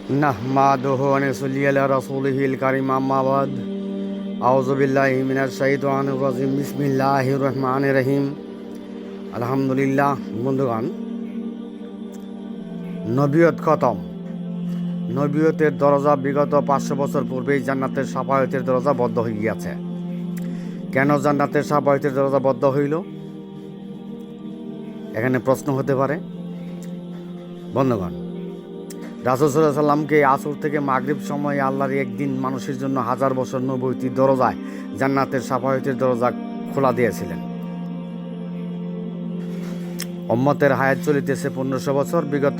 নাহমাদুহু ওয়া নুসাল্লি আলা রাসূলিহিল কারীম আম্মা বাদ আউযু বিল্লাহি মিনাশ শাইতানির রাজিম বিসমিল্লাহির রহমানির রহিম আলহামদুলিল্লাহ। বন্ধুগণ, নবিয়ত খতম। নবিয়তের দরজা বিগত 500 বছর পূর্বেই জান্নাতের সাফায়াতের দরজা বদ্ধ হয়ে গিয়েছে। কেন জান্নাতের সাফায়াতের দরজা বদ্ধ হইল? এখানে প্রশ্ন হতে পারে। বন্ধুগণ, রাসূল সাল্লাল্লাহু আলাইহি সাল্লামকে আসর থেকে মাগরিব সময়ে আল্লাহর একদিন মানুষের জন্য 1000 বছর নবুয়তির দরজায় জান্নাতের সাফায়াতের দরজা খোলা দিয়েছিলেন। উম্মতের হায়াত চলিতেছে 1500 বছর। বিগত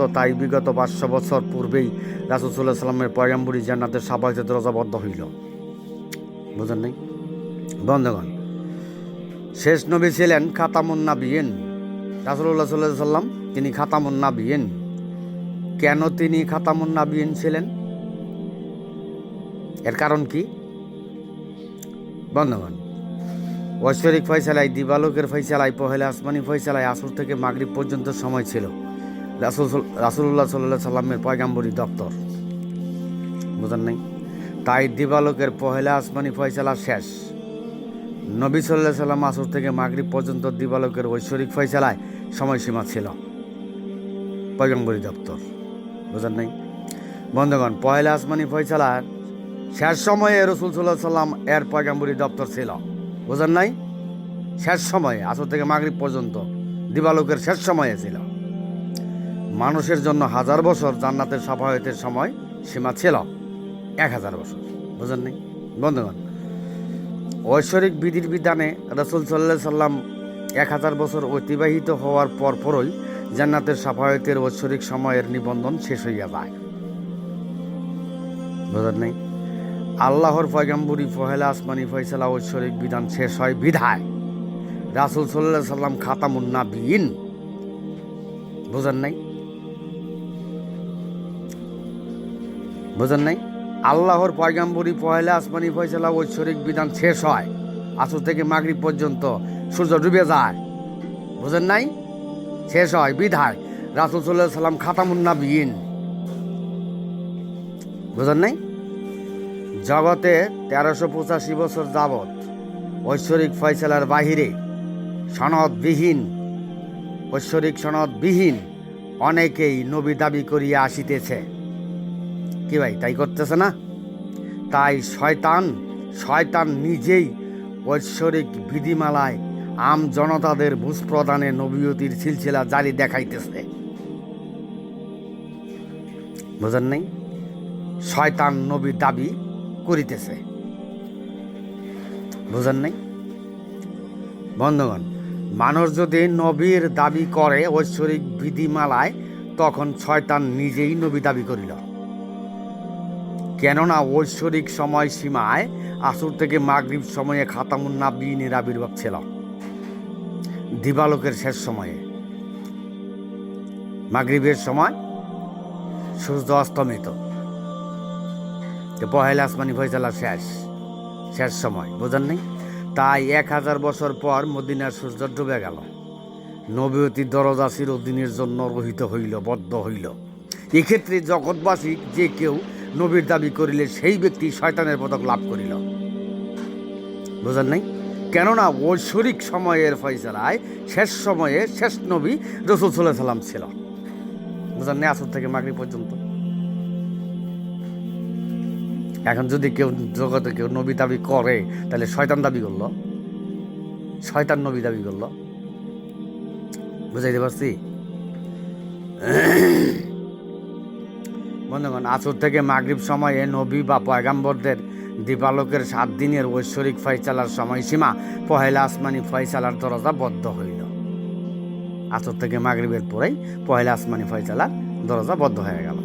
500 বছর পূর্বেই রাসূল সাল্লাল্লাহু আলাইহি সাল্লামের পয়গাম্বরী জান্নাতের সাফায়াতের দরজা বদ্ধ হইল। বুঝেন নাই? বন্ধুগণ, শেষ নবী ছিলেন খাতামুন নাবিয়িন রাসূলুল্লাহ সাল্লাল্লাহু আলাইহি সাল্লাম। তিনি খাতামুন নাবিয়িন। কেন তিনি খাতামুন নাবিয়িন ছিলেন? এর কারণ কি? বন্ধুগণ, ঐশ্বরিক ফয়সালায়, দিবালোকের ফয়সালায়, পহেলা আসমানি ফয়সালায় আসর থেকে মাগরিব পর্যন্ত সময় ছিল রাসূলুল্লাহ সাল্লাল্লাহু আলাইহি সাল্লামের পয়গাম্বরী দপ্তর। বুঝেন নাই? তাই দিবালোকের পহেলা আসমানি ফয়সালা শেষ। নবী সাল্লাল্লাহু আলাইহি সাল্লাম আসর থেকে মাগরিব পর্যন্ত দিবালোকের ঐশ্বরিক ফয়সালায় সময়সীমা ছিল পয়গাম্বরী দপ্তর। বুঝেন নাই? বন্ধুগণ, পহেলা আসমানি ফয়সালার শেষ সময়ে রাসূল সাল্লাল্লাহু আলাইহি সাল্লাম এর পয়গাম্বরী দপ্তর ছিল। বুঝেন নাই? শেষ সময়ে আসর থেকে মাগরিব পর্যন্ত দিবালোকের শেষ সময়ে ছিল। মানুষের জন্য 1000 বছর জান্নাতের সাফায়াতের সময় সীমা ছিল 1000 বছর। বুঝেন নাই? বন্ধুগণ, ঐশ্বরিক বিধির বিধানে রাসূল সাল্লাল্লাহু আলাইহি সাল্লাম 1000 বছর অতিবাহিত হওয়ার পরপরই জান্নাতের সাফায়াতের ঐশ্বরিক সময়ের নিবন্ধন শেষ হইয়া যায়। বুঝেন নাই? আল্লাহর পয়গাম্বরী পহেলা আসমানি ফয়সালা ঐশ্বরিক বিধান শেষ হয় বিধায় রাসূল সাল্লাল্লাহু আলাইহি সাল্লাম খাতামুন নাবিয়িন। বুঝেন নাই? বুঝেন নাই? আল্লাহর পয়গাম্বরী পহেলা আসমানি ফয়সালা ঐশ্বরিক বিধান শেষ হয় আসর থেকে মাগরিব পর্যন্ত সূর্য ডুবে যায়। বুঝেন নাই? শেষ হয় বিধায় রাসূল সাল্লাল্লাহু আলাইহি সাল্লাম খাতামুন নাবিয়িন। বুঝেন নাই? জগতে 1385 বছর যাবৎ ঐশ্বরিক ফয়সালার বাহিরে ঐশ্বরিক সনদবিহীন অনেকেই নবী দাবি করিয়া আসিতেছে। কি ভাই, তাই করতেছে না? তাই শয়তান নিজেই ঐশ্বরিক বিধিমালায় আম জনতাদের বুঝ প্রদানে নবুয়তির সিলসিলা জারি দেখাইতেছে। বুঝেন নাই? শয়তান নবী দাবি করিতেছে। বুঝেন নাই? বন্ধুগণ, মানুষ যদি নবীর দাবি করে ঐশ্বরিক বিধিমালায়, তখন শয়তান নিজেই নবী দাবি করিল। কেননা ঐশ্বরিক সময় সীমায় আসর থেকে মাগরিব সময়ে খাতামুন নাবিয়িনের আবির্ভাব ছিল দিবালোকের শেষ সময়ে। মাগরিবের সময় সূর্য অস্তমিত, পহেলা আসমানি ফয়সালা শেষ সময়। বুঝেন নাই? তাই 1000 বছর পর মদিনার সূর্য ডুবে গেল। নবুয়তির দরজা চিরদিনের জন্য রহিত হইল, বদ্ধ হইল। এক্ষেত্রে জগৎবাসী যে কেউ নবীর দাবি করিলে সেই ব্যক্তি শয়তানের পদক লাভ করিল। বুঝেন নাই? কেননা ঐশ্বরিক সময়ের ফয়সালায় শেষ সময়ে শেষ নবী রাসূল সাল্লাল্লাহু আলাইহি সাল্লাম ছিল। বুঝেন নাই? আসর থেকে মাগরিব পর্যন্ত। এখন যদি জগতে কেউ নবী দাবি করে, তাহলে শয়তান দাবি করলো, শয়তান নবী দাবি করলো। বুঝাইতে পারছি? বন্ধুগণ, আসর থেকে মাগরিব সময়ে নবী বা পয়গাম্বরদের দিবালোকের 7 দিনের ঐশ্বরিক ফয়সালার সময়সীমা পহেলা আসমানি ফয়সালার দরজা বদ্ধ হইল। আসর থেকে মাগরিবের পরেই পহেলা আসমানি ফয়সালার দরজা বদ্ধ হয়ে গেল।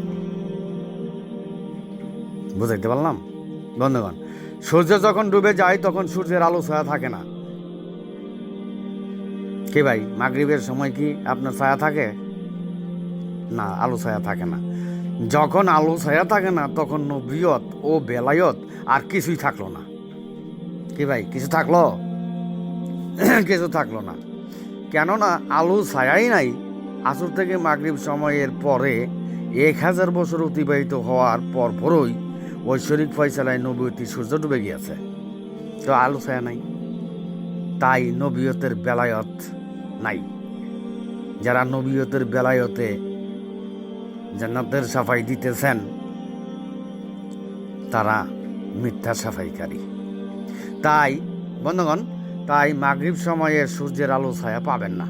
বুঝাইতে পারলাম? বন্ধুগণ, সূর্য যখন ডুবে যায় তখন সূর্যের আলো ছায়া থাকে না। কি ভাই, মাগরিবের সময় কি আপনার ছায়া থাকে না? আলো ছায়া থাকে না। যখন আলো ছায়া থাকে না, তখন নবুয়ত ও বেলায়ত আর কিছুই থাকলো না। কি ভাই, কিছু থাকলো? কিছু থাকলো না। কেননা আলো ছায়াই নাই। আসর থেকে মাগরিব সময়ের পরে 1000 বছর অতিবাহিত হওয়ার পরই ঐশ্বরিক ফয়সালায় নবুয়তি সূর্য ডুবে গিয়েছে, তো আলো ছায়া নাই, তাই নবিয়তের বেলায়ত নাই। যারা নবিয়তের বেলায়তে জান্নাতের সাফাই দিতেছেন তারা মিথ্যা সাফাইকারী। তাই বন্ধুগণ, তাই মাগরিব সময়ে সূর্যের আলো ছায়া পাবেন না।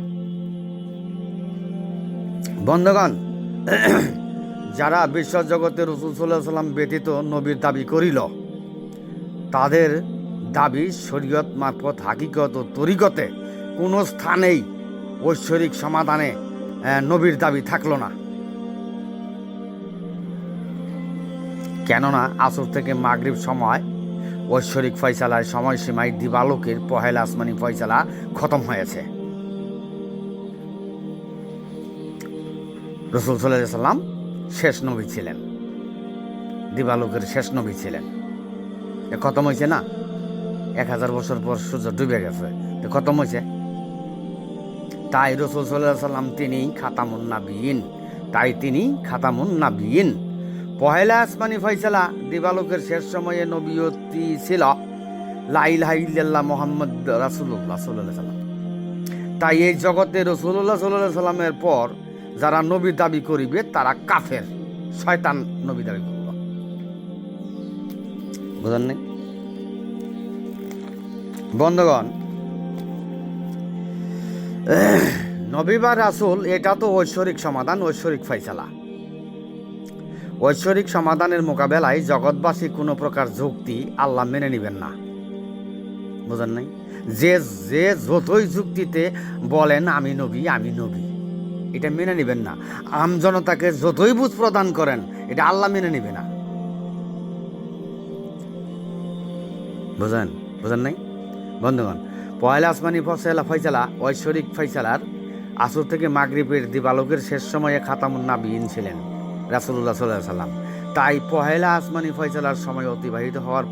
বন্ধুগণ, যারা বিশ্বজগতের রাসূল সাল্লাল্লাহু আলাইহি ওয়াসাল্লাম ব্যতীত নবীর দাবি করিল, তাদের দাবি শরীয়ত মারফত হাকিকত ও তরিকতে কোনো স্থানেই ঐশ্বরিক সমাধানে নবীর দাবি থাকলো না। কেননা আসর থেকে মাগরিব সময় ঐশ্বরিক ফয়সালার সময়সীমায় দিবালোকের পহেলা আসমানি ফয়সালা খতম হয়েছে। রাসূল সাল্লাল্লাহু আলাইহি ওয়াসাল্লাম শেষ নবী ছিলেন, দিবালোকের শেষ নবী ছিলেন। খতম হয়েছে না, 1000 বছর পর সূর্য ডুবে গেছে, খতম হয়েছে। তাই রাসূল সাল্লাল্লাহু আলাইহি ওয়াসাল্লাম তিনি খাতামুন নাবিয়িন, তাই তিনি খাতামুন নাবিয়িন। পহেলা আসমানি ফয়সালা দিবালোকের শেষ সময়ে নবীয়তি ছিল লা ইলাহা ইল্লাল্লাহ মুহাম্মদ রাসূলুল্লাহ সাল্লাল্লাহু আলাইহি ওয়াসাল্লাম। তাই এই জগতে রাসূলুল্লাহ সাল্লাল্লাহু আলাইহি ওয়াসাল্লামের পর যারা নবী দাবি করিবে তারা কাফের, শয়তান নবী দাবি করল। বুঝলেন না বন্ধুগণ? নবী বা রাসূল এটা তো ঐশ্বরিক সমাধান, ঐশ্বরিক ফয়সালা। ঐশ্বরিক সমাধানের মোকাবেলায় জগৎবাসী কোনো প্রকার যুক্তি আল্লাহ মেনে নেবেন না। বুঝলেন নাই? যে যে যতই যুক্তিতে বলেন আমি নবী আমি নবী, এটা মেনে নেবেন না। আমজনতাকে যতই বুঝ প্রদান করেন, এটা আল্লাহ মেনে নেবে না। বুঝেন নাই বন্ধুগণ? পয়লা আসমানি ফয়সালা ঐশ্বরিক ফয়সালার আসর থেকে মাগরিবের দিবালোকের শেষ সময়ে খাতামুন নাবিয়িন ছিলেন রাসূলুল্লাহ সাল্লাল্লাহু আলাইহি ওয়াসাল্লাম। তাই পহেলা আসমানি ফয়সালার সময় অতিবাহিত হওয়ার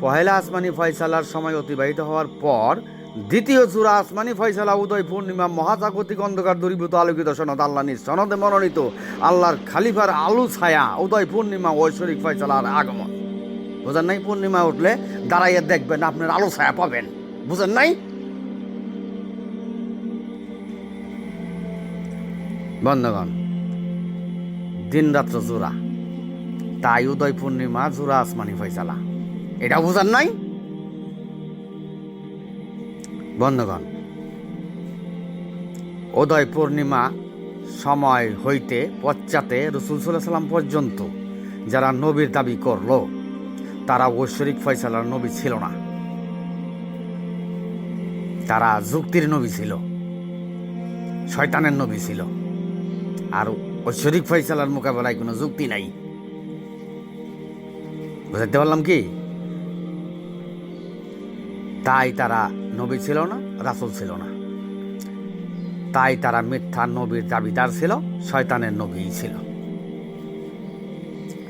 পহেলা আসমানি ফয়সালার সময় অতিবাহিত হওয়ার পর দ্বিতীয় জোড়া আসমানি ফয়সালা উদয় পূর্ণিমা মহাজাগতিক অন্ধকার দূরীভূত আলোকিত সনদ আল্লাহ নিজ সনদে মনোনীত আল্লাহর খালিফার আলু ছায়া উদয় পূর্ণিমা ঐশ্বরিক ফয়সালার আগমন। বুঝেন নাই? পূর্ণিমা উঠলে দাঁড়াইয়ে দেখবেন আপনার আলো ছায়া পাবেন। বুঝেন নাই বন্ধুগণ? দিন রাত্র জোড়া, তাই উদয় পূর্ণিমা জোড়া আসমানি ফয়সালা, এটা বুঝেন নাই বন্ধুগণ? উদয় পূর্ণিমা সময় হইতে পশ্চাতে রাসূল সাল্লাল্লাহু আলাইহি ওয়াসাল্লাম পর্যন্ত যারা নবীর দাবি করলো তারা ঐশ্বরিক ফয়সালার নবী ছিল না, তারা যুক্তির নবী ছিল, শয়তানের নবী ছিল। আর ঐশ্বরিক ফয়সালার মোকাবেলায় কোনো যুক্তি নাই। বুঝতে পারলাম কি? তাই তারা নবী ছিল না, রাসূল ছিল না, তাই তারা মিথ্যা নবীর দাবিদার ছিল, শয়তানের নবী ছিল।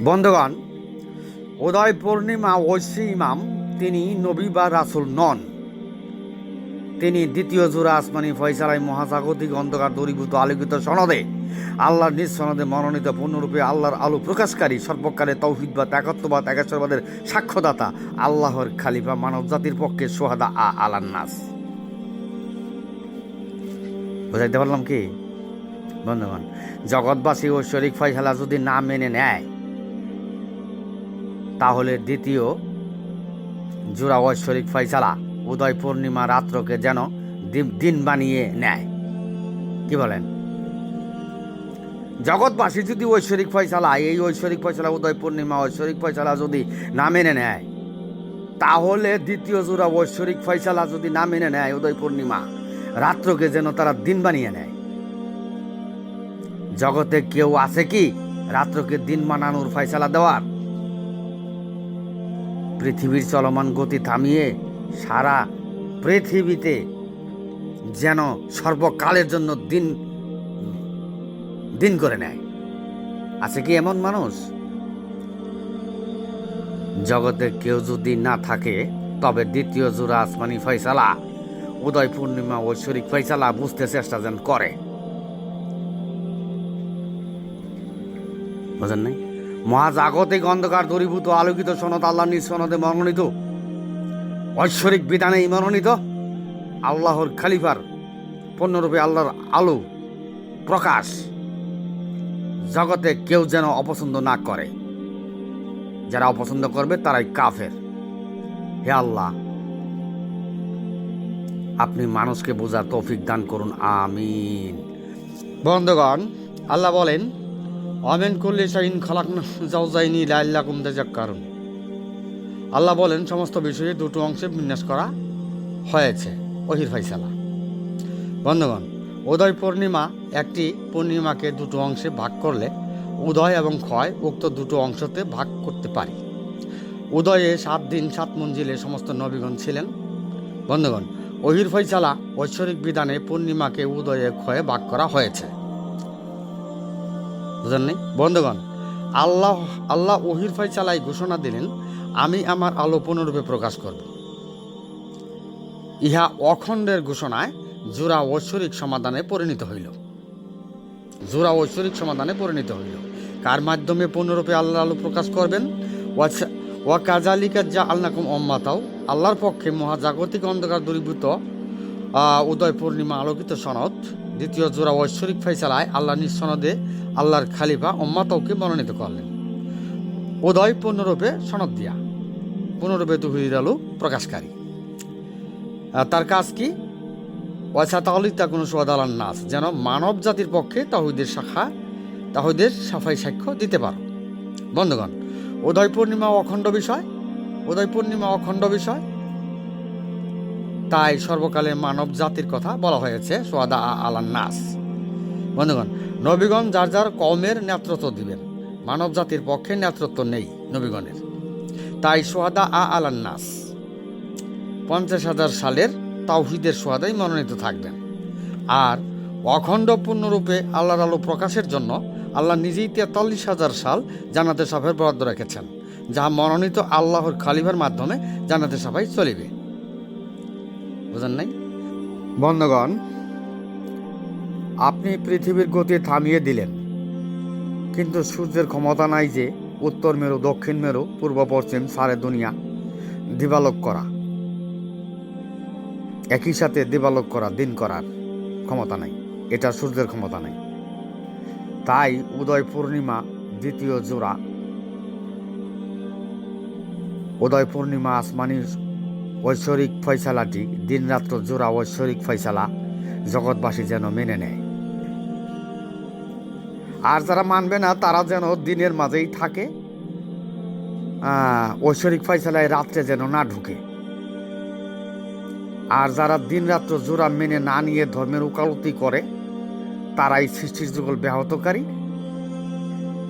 বন্ধুগণ, উদয় পূর্ণিমা ঐশী ইমাম তিনি নবী বা রাসূল নন। তিনি দ্বিতীয় জোড়া আসমানি ফয়সালায় মহাজাগতিক অন্ধকার দূরীভূত আলোকিত সনদে আল্লাহর নিজ সনদে মনোনীত পূর্ণরূপে আল্লাহর আলো প্রকাশকারী সর্বকালে তাওহীদবাদ একাত্মবাদ একেশ্বরবাদের সাক্ষ্যদাতা আল্লাহর খালিফা মানব জাতির পক্ষে সোহাদা আলান নাস। বুঝাইতে পারলাম কি বন্ধুগণ? জগৎবাসী ঐশ্বরিক ফয়সালা যদি না মেনে নেয় তাহলে দ্বিতীয় জোড়া ঐশ্বরিক ফয়সালা উদয় পূর্ণিমা রাত্রকে যেন দিন বানিয়ে নেয়। কি বলেন? জগৎবাসী যদি ঐশ্বরিক ফয়সালা, এই ঐশ্বরিক ফয়সালা উদয় পূর্ণিমা ঐশ্বরিক ফয়সালা যদি না মেনে নেয়, তাহলে দ্বিতীয় জোড়া ঐশ্বরিক ফয়সালা যদি না মেনে নেয় উদয় পূর্ণিমা রাত্রকে যেন তারা দিন বানিয়ে নেয়। জগতে কেউ আছে কি রাত্রকে দিন বানানোর ফয়সালা দেওয়ার? পৃথিবীর চলমান গতি থামিয়ে সারা পৃথিবীতে যেন সর্বকালের জন্য দিন দিন করে নেয়। আছে কি এমন মানুষ? জগতে কেউ যদি না থাকে তবে দ্বিতীয় জোড়া আসমানি ফয়সালা উদয় পূর্ণিমা ঐশ্বরিক ফয়সালা বুঝতে চেষ্টা যেন করে। বুঝেন নাই? মহাজাগতিক অন্ধকার দূরীভূত আলোকিত সনদ আল্লাহ নিজ সনদে মনোনীত, ঐশ্বরিক বিধানে মনোনীত, আল্লাহর খলিফার পূর্ণরূপে আল্লাহর আলো প্রকাশ জগতে কেউ যেন অপছন্দ না করে। যারা অপছন্দ করবে তারাই কাফের। হে আল্লাহ, আপনি মানুষকে বোঝার তৌফিক দান করুন, আমিন। বন্ধুগণ, আল্লাহ বলেন, আমিন কুল্লি শাইইন খালাকনা যাওজাইনি লাআল্লাকুম তাযাক্কারুন। আল্লাহ বলেন, সমস্ত বিষয়ে দুটো অংশে বিন্যাস করা হয়েছে, ওহির ফাইসালা। বন্ধুগণ, উদয় পূর্ণিমা একটি পূর্ণিমাকে দুটো অংশে ভাগ করলে উদয় এবং ক্ষয় উক্ত দুটো অংশতে ভাগ করতে পারি। উদয়ে 7 দিন 7 মঞ্জিলে সমস্ত নবীগণ ছিলেন। বন্ধুগণ, ওহির ফয়সালা ঐশ্বরিক বিধানে পূর্ণিমাকে উদয়ে ক্ষয়ে ভাগ করা হয়েছে। বুঝলেন? বন্ধুগণ, আল্লাহ ওহির ফয়সালায় ঘোষণা দিলেন, আমি আমার আলো পূর্ণরূপে প্রকাশ করব। ইহা অখণ্ডের ঘোষণায় জোড়া ঐশ্বরিক সমাধানে পরিণত হইল। জোড়া ঐশ্বরিক সমাধানে পরিণত হইল। কার মাধ্যমে পূর্ণরূপে আল্লাহ আলো প্রকাশ করবেন? ওয়া কাজালিকা যা আল্লাকুম উম্মাতাও, আল্লাহর পক্ষে মহাজাগতিক অন্ধকার দূরীভূত উদয় পূর্ণিমা আলোকিত সনদ দ্বিতীয় জোড়া ঐশ্বরিক ফয়সালায় আল্লাহ নিজ সনদে আল্লাহর খালিফা উম্মাতাওকে মনোনীত করলেন। উদয় পূর্ণরূপে সনদ দিয়া, পূর্ণরূপে তৌহিদের আলো প্রকাশকারী। তার কাজ কি? ওয়াসাতালিতা কোনো সোয়াদালান নাস, যেন মানব জাতির পক্ষে তাহিদের সাফাই সাক্ষ্য দিতে পারো। বন্ধুগণ, উদয় পূর্ণিমা অখণ্ড বিষয়, উদয় পূর্ণিমা অখণ্ড বিষয়, তাই সর্বকালে মানব জাতির কথা বলা হয়েছে সোয়াদা আলান নাস। বন্ধুগণ, নবীগণ যার যার কওমের নেতৃত্ব দিবেন, মানব জাতির পক্ষে নেতৃত্ব নেই নবীগণের, তাই সোয়াদা আলান নাস 50,000 সালের তাওহীদের সোয়াদাই মনোনীত থাকবেন। আর অখণ্ড পূর্ণরূপে আল্লাহর আলো প্রকাশের জন্য আল্লাহ নিজেই 43,000 সাল জান্নাতে সাফাইয়ের বরাদ্দ রেখেছেন, যাহা মনোনীত আল্লাহর খালিফার মাধ্যমে জান্নাতে সাফাই চলিবে। বুঝেন নাই? বন্ধুগণ, আপনি পৃথিবীর গতি থামিয়ে দিলেন, কিন্তু সূর্যের ক্ষমতা নাই যে উত্তর মেরু, দক্ষিণ মেরু, পূর্ব পশ্চিম সারে দুনিয়া দিবালোক করা, একই সাথে দিবালোক করা, দিন করার ক্ষমতা নাই। এটা সূর্যের ক্ষমতা নাই। তাই উদয় পূর্ণিমা দ্বিতীয় জোড়া, উদয় পূর্ণিমা আসমানি ঐশ্বরিক ফয়সালাটি দিন রাত্র জোড়া ঐশ্বরিক ফয়সালা জগৎবাসী যেন মেনে নেয়। আর যারা মানবে না তারা যেন দিনের মাঝেই থাকে, ঐশ্বরিক ফয়সালায় রাত্রে যেন না ঢুকে। আর যারা দিন রাত্র জোড়া মেনে না নিয়ে ধর্মের উকালতি করে, তারাই সৃষ্টির যুগল ব্যাহতকারী,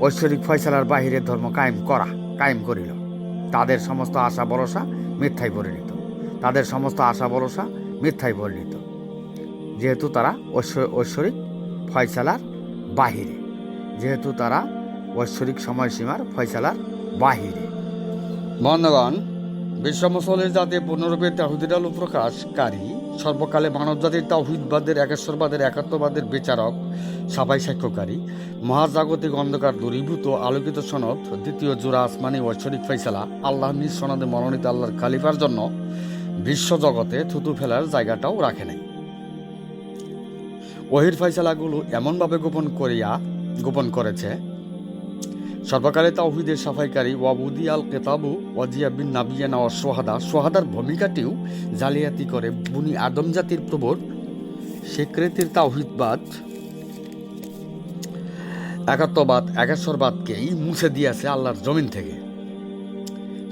ঐশ্বরিক ফয়সালার বাহিরে ধর্ম কায়েম করিল। তাদের সমস্ত আশা ভরসা মিথ্যায় পরিণত, তাদের সমস্ত আশা ভরসা মিথ্যায় পরিণত, যেহেতু তারা ঐশ্বরিক ফয়সালার বাহিরে, যেহেতু তারা ঐশ্বরিক সময়সীমার ফয়সালার বাহিরে। বন্ধুগণ, বিশ্ব মুসলিম জাতি পূর্ণরূপে তাওহীদের আলো প্রকাশকারী, সর্বকালে মানব জাতির তাওহীদবাদের, একেশ্বরবাদের, একাত্মবাদের বিচারক, সাফাই সাক্ষ্যকারী, মহাজাগতিক অন্ধকার দূরীভূত আলোকিত সনদ দ্বিতীয় জোড়া আসমানি ঐশ্বরিক ফয়সালা আল্লাহ নিজ সনদে মনোনীত আল্লাহর খালিফার জন্য বিশ্বজগতে থুতু ফেলার জায়গাটাও রাখে নাই। ওহির ফয়সালাগুলো এমনভাবে গোপন করেছে, সর্বকালে তাওহীদের সাফাইকারী ওয়াবুদি আল কেতাবু ওয়াজিয়া বিন নাবিয়ানা ও সোহাদার ভূমিকাটিও জালিয়াতি করে বুনি আদম জাতির প্রবর স্বীকৃতির তাওহীদবাদ, একাত্মবাদ, একেশ্বরবাদকেই মুছে দিয়েছে আল্লাহর জমিন থেকে।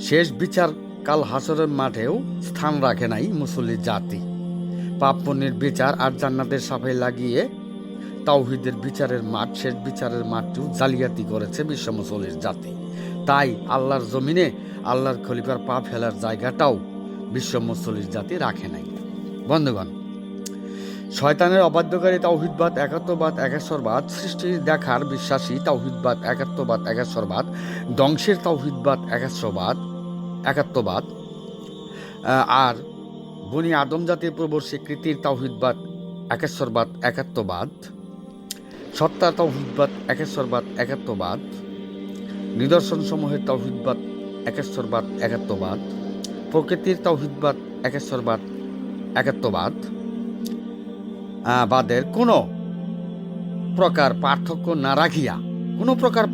শেষ বিচার কাল হাসরের মাঠেও স্থান রাখে নাই মুসল্লি জাতি। পাপ পুণ্যের বিচার আর জান্নাতের সাফাই লাগিয়ে তাওহীদের বিচারের মাঠ, শেষ বিচারের মাঠটিও জালিয়াতি করেছে বিশ্ব মুসলিম জাতি। তাই আল্লাহর জমিনে আল্লাহর খলিফার পা ফেলার জায়গাটাও বিশ্ব মুসলিম জাতি রাখে নাই। বন্ধুগণ, শয়তানের অবাধ্যকারী তাওহীদবাদ, একাত্মবাদ, একেশ্বরবাদ, সৃষ্টির দেখার বিশ্বাসী তাওহীদবাদ, একাত্মবাদ, একেশ্বরবাদ, ধ্বংসের তাওহীদবাদ, একাত্মবাদ, আর বনি আদম জাতির প্রবর স্বীকৃতির তাওহীদবাদ, একেশ্বরবাদ, একাত্মবাদ, সত্তা তাওহীদবাদ, একেশ্বরবাদ, একাত্মবাদ, নিদর্শনসমূহের তাওহীদবাদ, একেশ্বরবাদ, একাত্মবাদ, প্রকৃতির তাওহীদবাদ, একেশ্বরবাদ, একাত্মবাদ বাদের কোনো প্রকার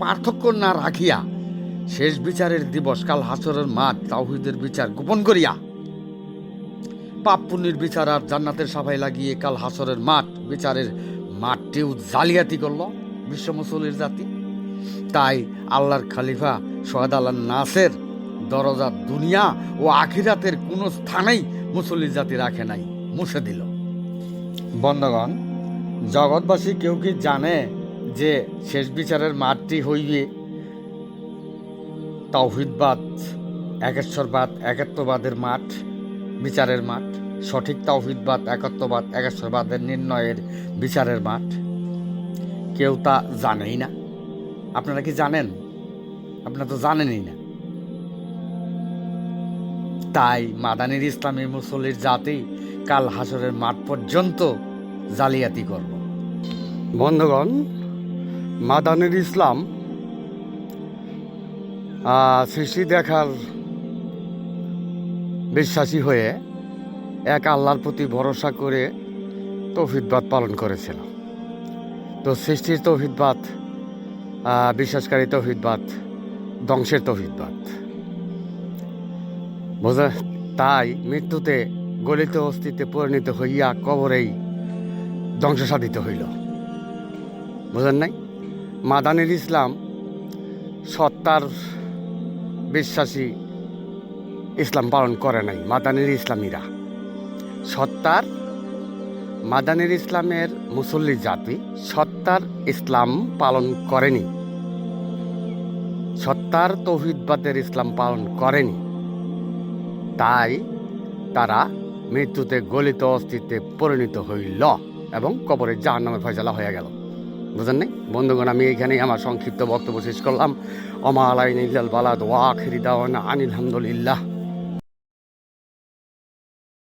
পার্থক্য না রাখিয়া শেষ বিচারের দিবস কাল হাসরের মাঠ তাওহীদের বিচার গোপন করিয়া পাপ পুণ্যের বিচার আর জান্নাতের সাফাই লাগিয়ে কাল হাসরের মাঠ বিচারের মাঠটিও জালিয়াতি করল বিশ্ব মুসলির জাতি। তাই আল্লাহর খলিফা সোহাদ আল্লাহ নাসের দরজা দুনিয়া ও আখিরাতের কোনো স্থানেই মুসলির জাতি রাখে নাই, মুছে দিল। বন্ধগণ, জগৎবাসী কেউ কি জানে যে শেষ বিচারের মাঠটি হইবে তাওহীদবাদ, একেশ্বরবাদ, একাত্মবাদের মাঠ, বিচারের মাঠ? সঠিক তাওহীদবাদ, একাত্মবাদ, একেশ্বরবাদের নির্ণয়ের বিচারের মাঠ কেউ তা জানেই না। আপনারা কি জানেন? আপনারা তো জানেনই না। তাই মাদানির ইসলামী মুসলির জাতি কাল হাসরের মাঠ পর্যন্ত জালিয়াতি করব। বন্ধুগণ, মাদানির ইসলাম সৃষ্টি দেখার বিশ্বাসী হয়ে এক আল্লাহর প্রতি ভরসা করে তাওহীদবাদ পালন করেছিল। তো সৃষ্টির তাওহীদবাদ, বিশ্বাসকারী তাওহীদবাদ, ধ্বংসের তাওহীদবাদ বোঝা। তাই মৃত্যুতে গলিত অস্তিত্বে পরিণত হইয়া কবরেই ধ্বংস সাধিত হইল। বোঝেন নাই? মাদানির ইসলাম সত্তার বিশ্বাসী ইসলাম পালন করে নাই। মাদানির ইসলামীরা সত্তার, মাদানির ইসলামের মুসল্লি জাতি সত্তার ইসলাম পালন করেনি, সত্তার তাওহীদবাদের ইসলাম পালন করেনি। তাই তারা মৃত্যুতে গলিত অস্তিত্বে পরিণত হইল এবং কবরে জাহান্নামে ফয়সালা হয়ে গেল। বুঝেন নাই? বন্ধুগণ, আমি এখানেই আমার সংক্ষিপ্ত বক্তব্য শেষ করলাম। ওমা আলাইনা ইল্লাল বালাগ ওয়া আখিরু দাওয়ানা আনিল হামদুলিল্লাহ।